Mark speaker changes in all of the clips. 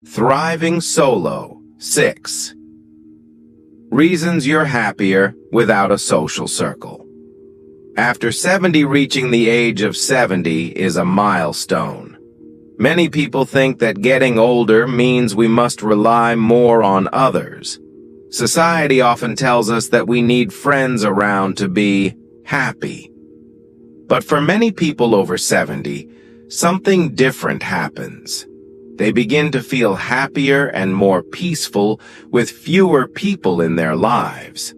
Speaker 1: Thriving solo. 6. Reasons you're happier without a social circle. After 70, reaching the age of 70 is a milestone. Many people think that getting older means we must rely more on others. Society often tells us that we need friends around to be happy. But for many people over 70, something different happens. They begin to feel happier and more peaceful with fewer people in their lives.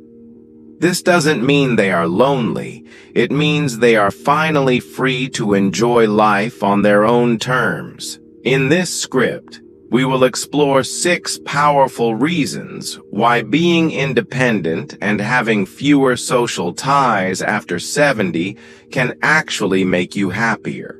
Speaker 1: This doesn't mean they are lonely. It means they are finally free to enjoy life on their own terms. In this script, we will explore 6 powerful reasons why being independent and having fewer social ties after 70 can actually make you happier.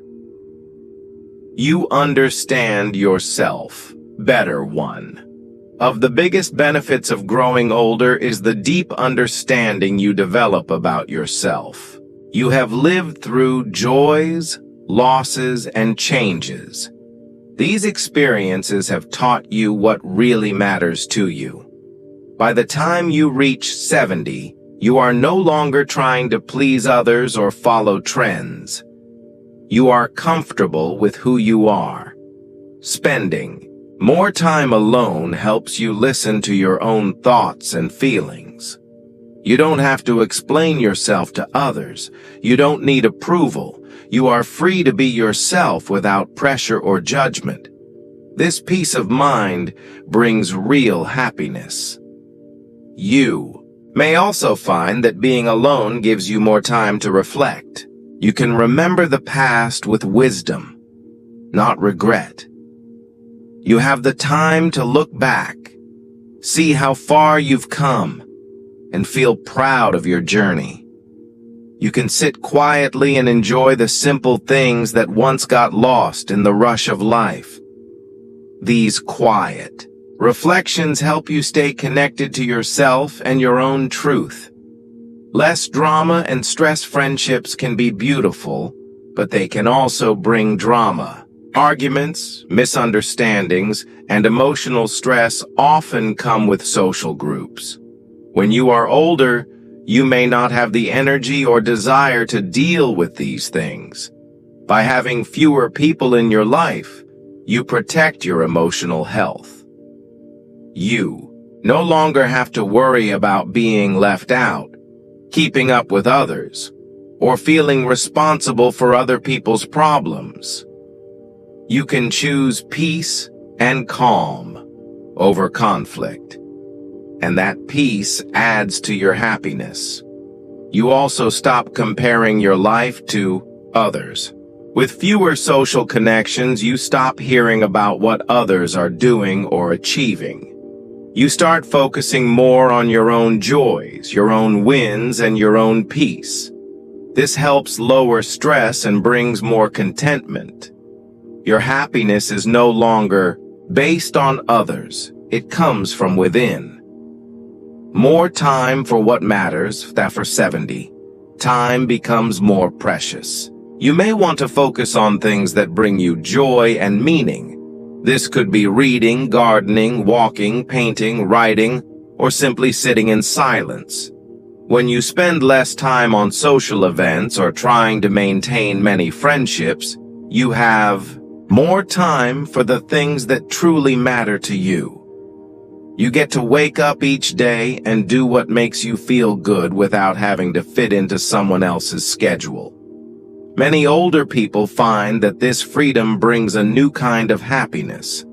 Speaker 1: You understand yourself better. 1. Of the biggest benefits of growing older is the deep understanding you develop about yourself. You have lived through joys, losses, and changes. These experiences have taught you what really matters to you. By the time you reach 70, you are no longer trying to please others or follow trends. You are comfortable with who you are. Spending more time alone helps you listen to your own thoughts and feelings. You don't have to explain yourself to others. You don't need approval. You are free to be yourself without pressure or judgment. This peace of mind brings real happiness. You may also find that being alone gives you more time to reflect. You can remember the past with wisdom, not regret. You have the time to look back, see how far you've come, and feel proud of your journey. You can sit quietly and enjoy the simple things that once got lost in the rush of life. These quiet reflections help you stay connected to yourself and your own truth. Less drama and stress. Friendships can be beautiful, but they can also bring drama. Arguments, misunderstandings, and emotional stress often come with social groups. When you are older, you may not have the energy or desire to deal with these things. By having fewer people in your life, you protect your emotional health. You no longer have to worry about being left out, keeping up with others, or feeling responsible for other people's problems. You can choose peace and calm over conflict, and that peace adds to your happiness. You also stop comparing your life to others. With fewer social connections, you stop hearing about what others are doing or achieving. You start focusing more on your own joys, your own wins, and your own peace. This helps lower stress and brings more contentment. Your happiness is no longer based on others. It comes from within. More time for what matters. That for 70, time becomes more precious. You may want to focus on things that bring you joy and meaning. This could be reading, gardening, walking, painting, writing, or simply sitting in silence. When you spend less time on social events or trying to maintain many friendships, you have more time for the things that truly matter to you. You get to wake up each day and do what makes you feel good without having to fit into someone else's schedule. Many older people find that this freedom brings a new kind of happiness.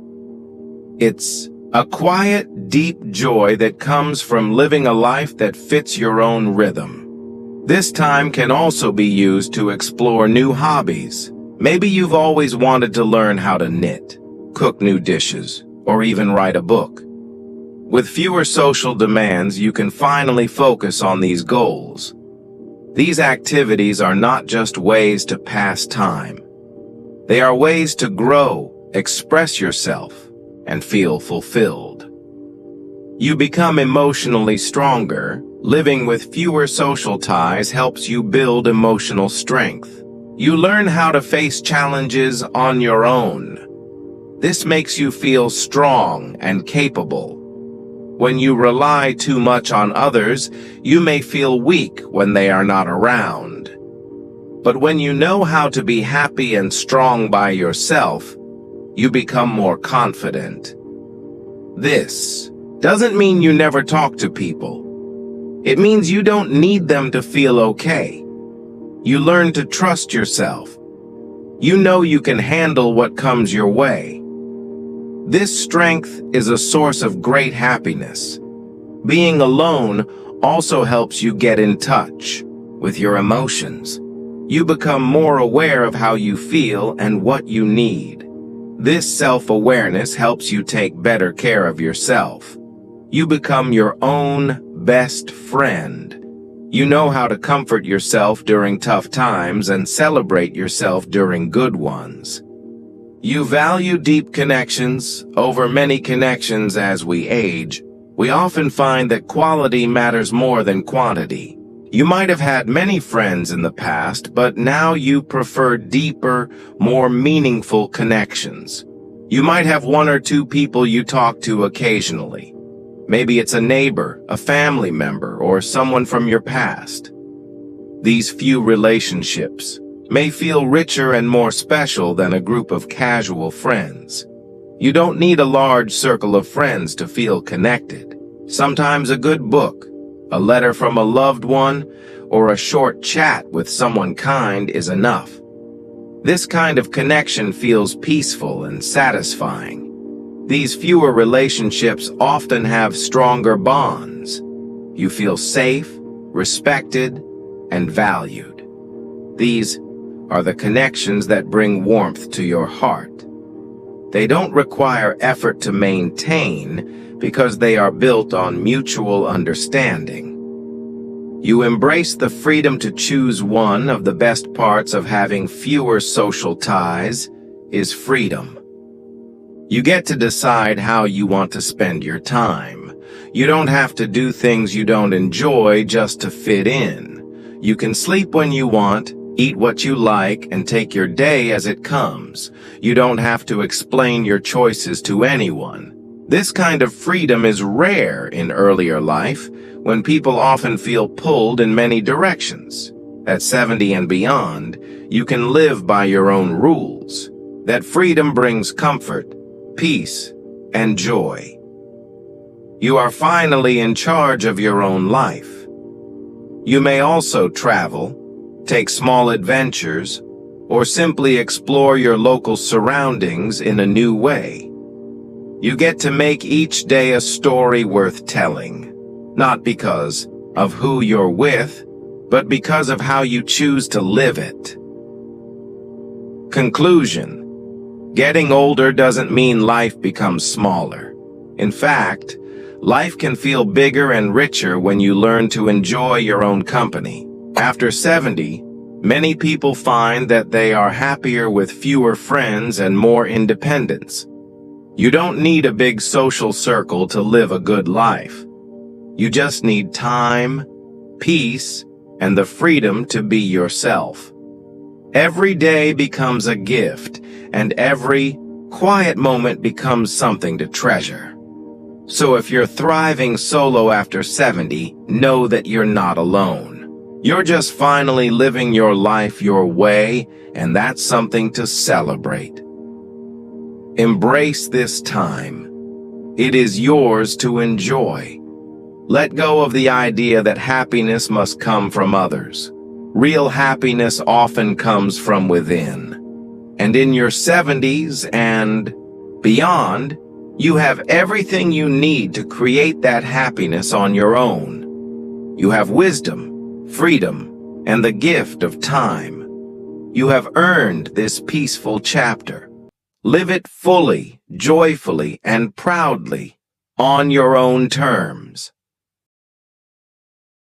Speaker 1: It's a quiet, deep joy that comes from living a life that fits your own rhythm. This time can also be used to explore new hobbies. Maybe you've always wanted to learn how to knit, cook new dishes, or even write a book. With fewer social demands, you can finally focus on these goals. These activities are not just ways to pass time. They are ways to grow, express yourself, and feel fulfilled. You become emotionally stronger. Living with fewer social ties helps you build emotional strength. You learn how to face challenges on your own. This makes you feel strong and capable. When you rely too much on others, you may feel weak when they are not around. But when you know how to be happy and strong by yourself, you become more confident. This doesn't mean you never talk to people. It means you don't need them to feel okay. You learn to trust yourself. You know you can handle what comes your way. This strength is a source of great happiness. Being alone also helps you get in touch with your emotions. You become more aware of how you feel and what you need. This self-awareness helps you take better care of yourself. You become your own best friend. You know how to comfort yourself during tough times and celebrate yourself during good ones. You value deep connections over many connections. As we age, we often find that quality matters more than quantity. You might have had many friends in the past, but now you prefer deeper, more meaningful connections. You might have one or two people you talk to occasionally. Maybe it's a neighbor, a family member, or someone from your past. These few relationships may feel richer and more special than a group of casual friends. You don't need a large circle of friends to feel connected. Sometimes a good book, a letter from a loved one, or a short chat with someone kind is enough. This kind of connection feels peaceful and satisfying. These fewer relationships often have stronger bonds. You feel safe, respected, and valued. These are the connections that bring warmth to your heart. They don't require effort to maintain because they are built on mutual understanding. You embrace the freedom to choose. One of the best parts of having fewer social ties is freedom. You get to decide how you want to spend your time. You don't have to do things you don't enjoy just to fit in. You can sleep when you want, eat what you like, and take your day as it comes. You don't have to explain your choices to anyone. This kind of freedom is rare in earlier life, when people often feel pulled in many directions. At 70 and beyond, you can live by your own rules. That freedom brings comfort, peace, and joy. You are finally in charge of your own life. You may also travel, take small adventures, or simply explore your local surroundings in a new way. You get to make each day a story worth telling, not because of who you're with, but because of how you choose to live it. Conclusion: getting older doesn't mean life becomes smaller. In fact, life can feel bigger and richer when you learn to enjoy your own company. After 70, many people find that they are happier with fewer friends and more independence. You don't need a big social circle to live a good life. You just need time, peace, and the freedom to be yourself. Every day becomes a gift, and every quiet moment becomes something to treasure. So if you're thriving solo after 70, know that you're not alone. You're just finally living your life your way, and that's something to celebrate. Embrace this time. It is yours to enjoy. Let go of the idea that happiness must come from others. Real happiness often comes from within. And in your 70s and beyond, you have everything you need to create that happiness on your own. You have wisdom, freedom, and the gift of time. You have earned this peaceful chapter. Live it fully, joyfully, and proudly on your own terms.